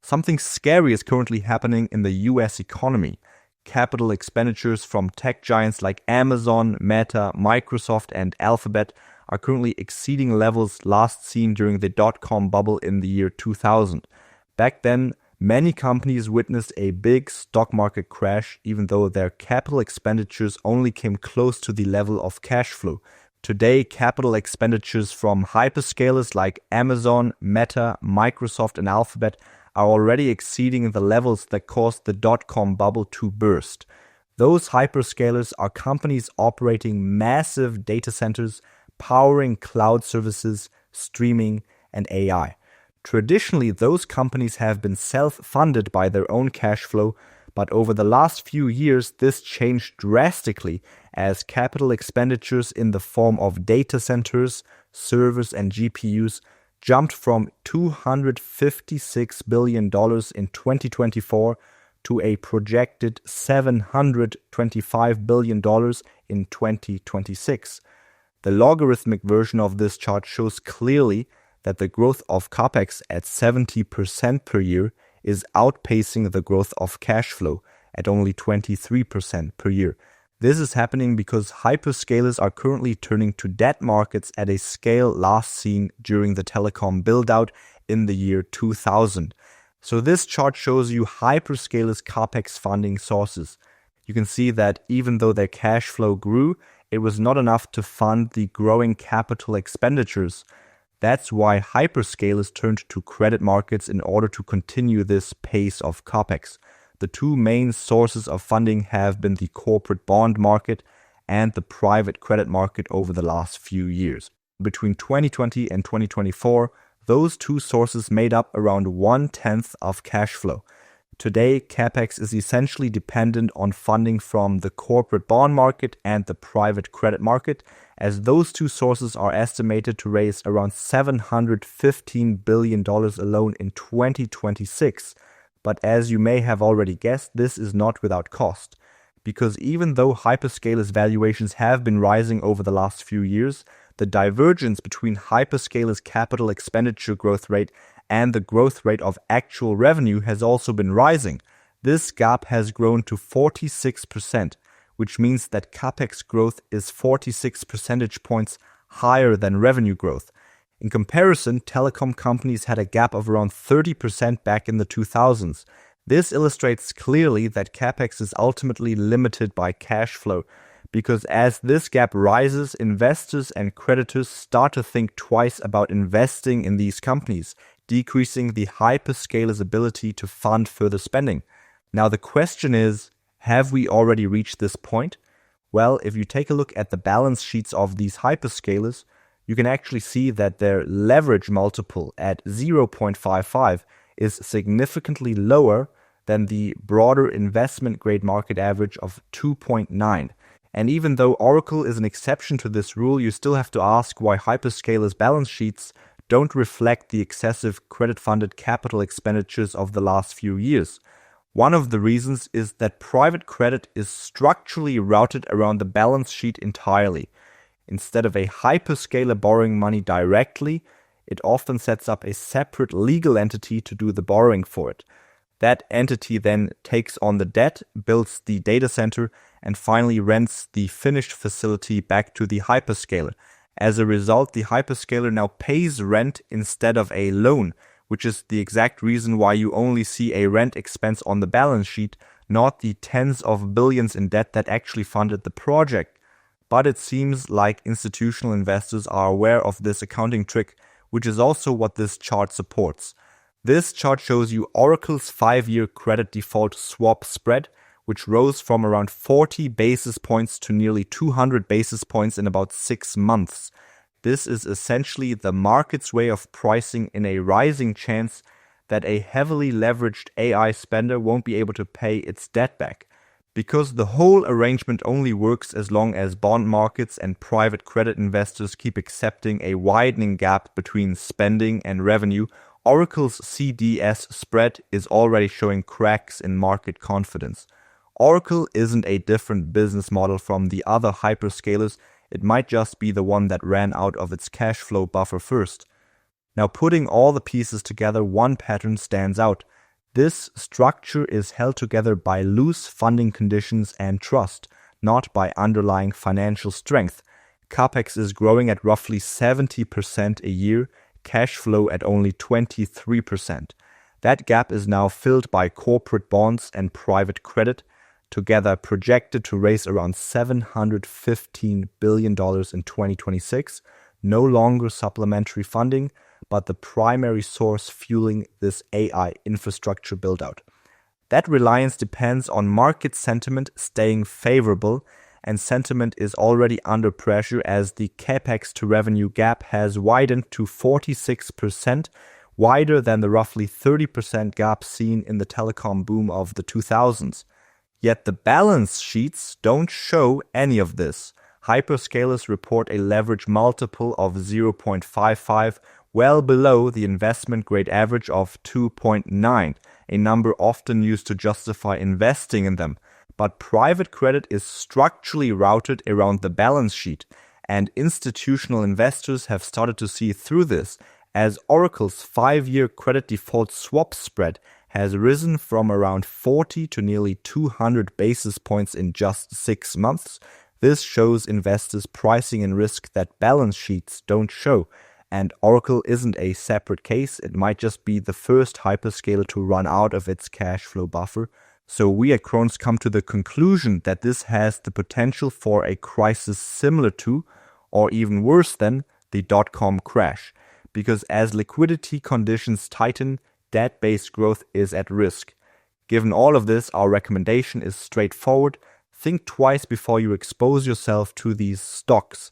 Something scary is currently happening in the US economy. Capital expenditures from tech giants like Amazon, Meta, Microsoft, and Alphabet are currently exceeding levels last seen during the dot-com bubble in the year 2000. Back then, many companies witnessed a big stock market crash, even though their capital expenditures only came close to the level of cash flow. Today, capital expenditures from hyperscalers like Amazon, Meta, Microsoft, and Alphabet are already exceeding the levels that caused the dot-com bubble to burst. Those hyperscalers are companies operating massive data centers, powering cloud services, streaming, and AI. Traditionally, those companies have been self-funded by their own cash flow, but over the last few years, this changed drastically as capital expenditures in the form of data centers, servers, and GPUs jumped from $256 billion in 2024 to a projected $725 billion in 2026. The logarithmic version of this chart shows clearly that the growth of CapEx at 70% per year is outpacing the growth of cash flow at only 23% per year. This is happening because hyperscalers are currently turning to debt markets at a scale last seen during the telecom build-out in the year 2000. So this chart shows you hyperscalers' CapEx funding sources. You can see that even though their cash flow grew, it was not enough to fund the growing capital expenditures. That's why hyperscalers turned to credit markets in order to continue this pace of CapEx. The two main sources of funding have been the corporate bond market and the private credit market over the last few years. Between 2020 and 2024, those two sources made up around 1/10 of cash flow. Today, CapEx is essentially dependent on funding from the corporate bond market and the private credit market, as those two sources are estimated to raise around $715 billion alone in 2026. But as you may have already guessed, this is not without cost. Because even though hyperscalers' valuations have been rising over the last few years, the divergence between hyperscalers' capital expenditure growth rate and the growth rate of actual revenue has also been rising. This gap has grown to 46%, which means that CapEx growth is 46 percentage points higher than revenue growth. In comparison, telecom companies had a gap of around 30% back in the 2000s. This illustrates clearly that CapEx is ultimately limited by cash flow, because as this gap rises, investors and creditors start to think twice about investing in these companies, decreasing the hyperscalers' ability to fund further spending. Now the question is, have we already reached this point? Well, if you take a look at the balance sheets of these hyperscalers, you can actually see that their leverage multiple at 0.55 is significantly lower than the broader investment grade market average of 2.9. And even though Oracle is an exception to this rule, you still have to ask why hyperscalers' balance sheets don't reflect the excessive credit-funded capital expenditures of the last few years. One of the reasons is that private credit is structurally routed around the balance sheet entirely. Instead of a hyperscaler borrowing money directly, it often sets up a separate legal entity to do the borrowing for it. That entity then takes on the debt, builds the data center, and finally rents the finished facility back to the hyperscaler. As a result, the hyperscaler now pays rent instead of a loan, which is the exact reason why you only see a rent expense on the balance sheet, not the tens of billions in debt that actually funded the project. But it seems like institutional investors are aware of this accounting trick, which is also what this chart supports. This chart shows you Oracle's 5-year credit default swap spread, which rose from around 40 basis points to nearly 200 basis points in about 6 months. This is essentially the market's way of pricing in a rising chance that a heavily leveraged AI spender won't be able to pay its debt back. Because the whole arrangement only works as long as bond markets and private credit investors keep accepting a widening gap between spending and revenue, Oracle's CDS spread is already showing cracks in market confidence. Oracle isn't a different business model from the other hyperscalers, it might just be the one that ran out of its cash flow buffer first. Now, putting all the pieces together, one pattern stands out. This structure is held together by loose funding conditions and trust, not by underlying financial strength. CapEx is growing at roughly 70% a year, cash flow at only 23%. That gap is now filled by corporate bonds and private credit, together projected to raise around $715 billion in 2026, no longer supplementary funding, but the primary source fueling this AI infrastructure build-out. That reliance depends on market sentiment staying favorable, and sentiment is already under pressure as the CapEx to revenue gap has widened to 46%, wider than the roughly 30% gap seen in the telecom boom of the 2000s. Yet the balance sheets don't show any of this. Hyperscalers report a leverage multiple of 0.55, well below the investment-grade average of 2.9, a number often used to justify investing in them. But private credit is structurally routed around the balance sheet, and institutional investors have started to see through this, as Oracle's 5-year credit default swap spread has risen from around 40 to nearly 200 basis points in just 6 months. This shows investors pricing in risk that balance sheets don't show, and Oracle isn't a separate case. It might just be the first hyperscaler to run out of its cash flow buffer. So we at Kronos come to the conclusion that this has the potential for a crisis similar to, or even worse than, the dot-com crash. Because as liquidity conditions tighten, debt-based growth is at risk. Given all of this, our recommendation is straightforward. Think twice before you expose yourself to these stocks,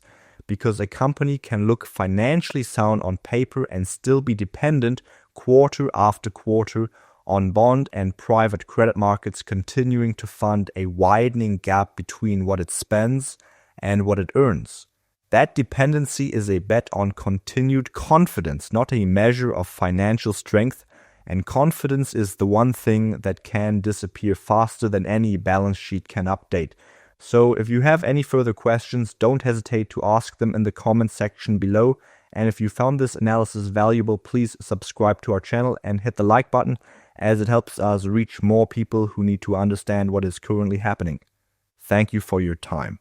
because a company can look financially sound on paper and still be dependent quarter after quarter on bond and private credit markets continuing to fund a widening gap between what it spends and what it earns. That dependency is a bet on continued confidence, not a measure of financial strength, and confidence is the one thing that can disappear faster than any balance sheet can update. So if you have any further questions, don't hesitate to ask them in the comment section below. And if you found this analysis valuable, please subscribe to our channel and hit the like button, as it helps us reach more people who need to understand what is currently happening. Thank you for your time.